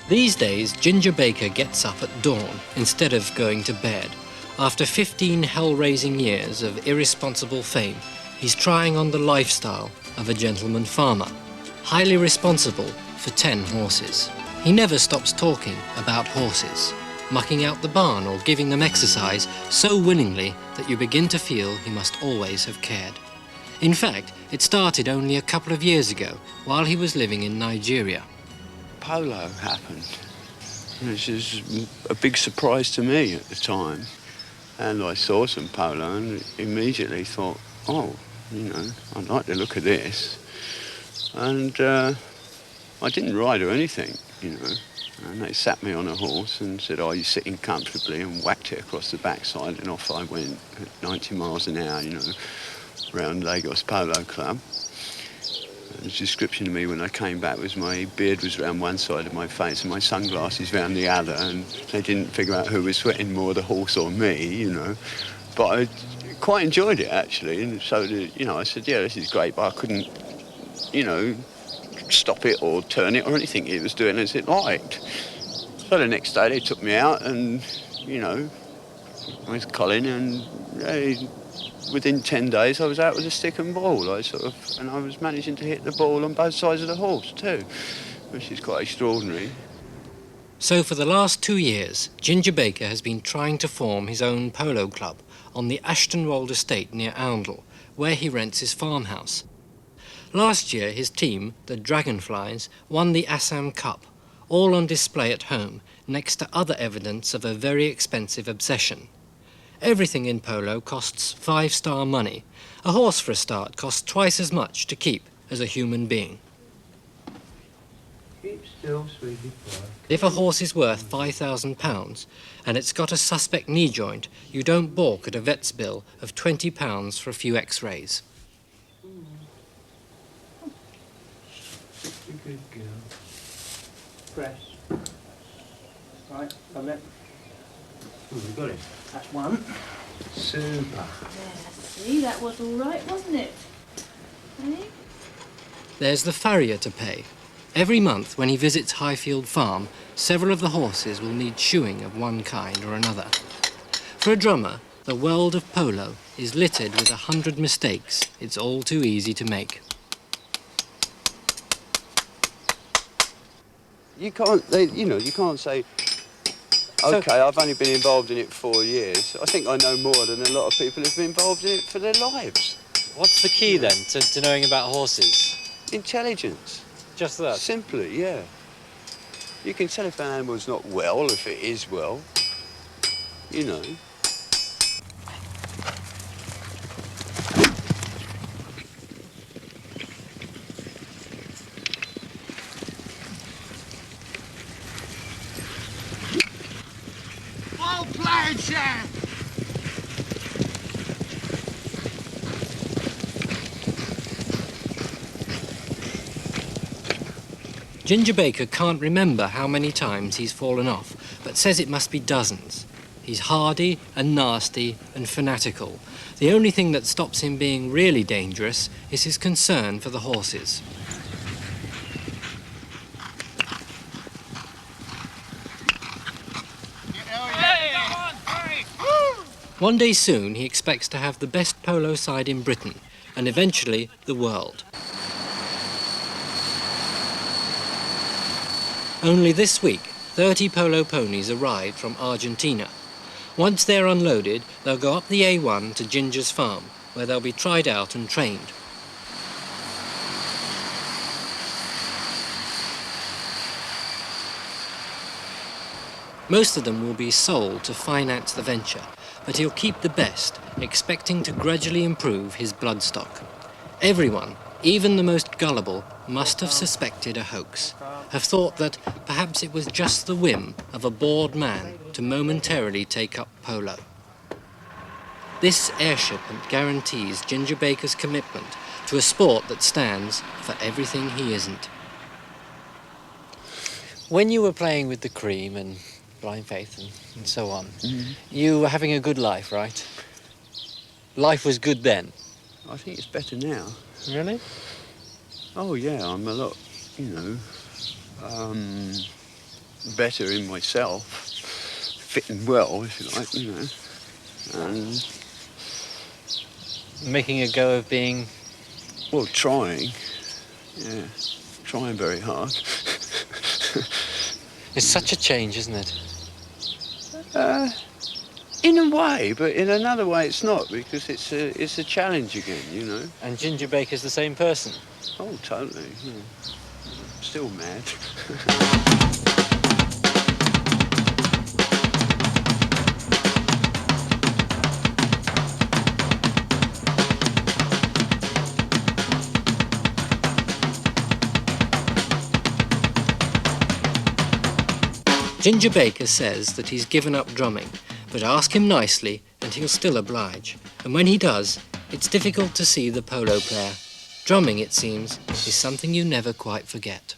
These days, Ginger Baker gets up at dawn instead of going to bed. After 15 hell-raising years of irresponsible fame, he's trying on the lifestyle of a gentleman farmer, highly responsible for 10 horses. He never stops talking about horses, mucking out the barn or giving them exercise so willingly that you begin to feel he must always have cared. In fact, it started only a couple of years ago while he was living in Nigeria. Polo happened. It was a big surprise to me at the time. And I saw some polo and immediately thought, oh, you know, I'd like to look at this. And I didn't ride or anything, you know. And they sat me on a horse and said, are you sitting comfortably? And whacked it across the backside, and off I went at 90 miles an hour, you know, round Lagos Polo Club. The description of me when I came back was my beard was round one side of my face and my sunglasses round the other, and they didn't figure out who was sweating more, the horse or me, you know. But I quite enjoyed it, actually, and so, you know, I said, yeah, this is great, but I couldn't, you know, stop it or turn it or anything. It was doing as it liked. So the next day they took me out and, you know, I was Colin, and within 10 days I was out with a stick and ball. And I was managing to hit the ball on both sides of the horse too, which is quite extraordinary. So for the last 2 years, Ginger Baker has been trying to form his own polo club on the Ashtonwold estate near Oundle, where he rents his farmhouse. Last year, his team, the Dragonflies, won the Assam Cup, all on display at home, next to other evidence of a very expensive obsession. Everything in polo costs 5-star money. A horse, for a start, costs twice as much to keep as a human being. Keep still, sweetie boy. If a horse is worth £5,000 and it's got a suspect knee joint, you don't balk at a vet's bill of £20 for a few x-rays. Good girl. Press. Right, come there. Oh, we got it. That's one. Super. Yeah, see, that was all right, wasn't it? Eh? There's the farrier to pay. Every month when he visits Highfield Farm, several of the horses will need shoeing of one kind or another. For a drummer, the world of polo is littered with 100 mistakes it's all too easy to make. You can't, you can't say, OK, I've only been involved in it 4 years. I think I know more than a lot of people who've been involved in it for their lives. What's the key then to knowing about horses? Intelligence. Just that? Simply, yeah. You can tell if an animal's not well, if it is well, you know. Well played, Sam! Ginger Baker can't remember how many times he's fallen off, but says it must be dozens. He's hardy and nasty and fanatical. The only thing that stops him being really dangerous is his concern for the horses. One day soon, he expects to have the best polo side in Britain, and eventually the world. Only this week, 30 polo ponies arrived from Argentina. Once they're unloaded, they'll go up the A1 to Ginger's farm, where they'll be tried out and trained. Most of them will be sold to finance the venture, but he'll keep the best, expecting to gradually improve his bloodstock. Everyone, even the most gullible, must have suspected a hoax, have thought that perhaps it was just the whim of a bored man to momentarily take up polo. This air shipment guarantees Ginger Baker's commitment to a sport that stands for everything he isn't. When you were playing with the cream and Blind Faith and so on, you were having a good life, right? Life was good then? I think it's better now. Really? Oh, yeah, I'm a lot, you know, better in myself, fitting well, if you like, you know, and Making a go of being... well, trying very hard. It's such a change, isn't it? In a way, but in another way it's not, because it's a challenge again, you know. And Ginger Baker's the same person. Oh, totally. Yeah. Still mad. Ginger Baker says that he's given up drumming, but ask him nicely and he'll still oblige. And when he does, it's difficult to see the polo player. Drumming, it seems, is something you never quite forget.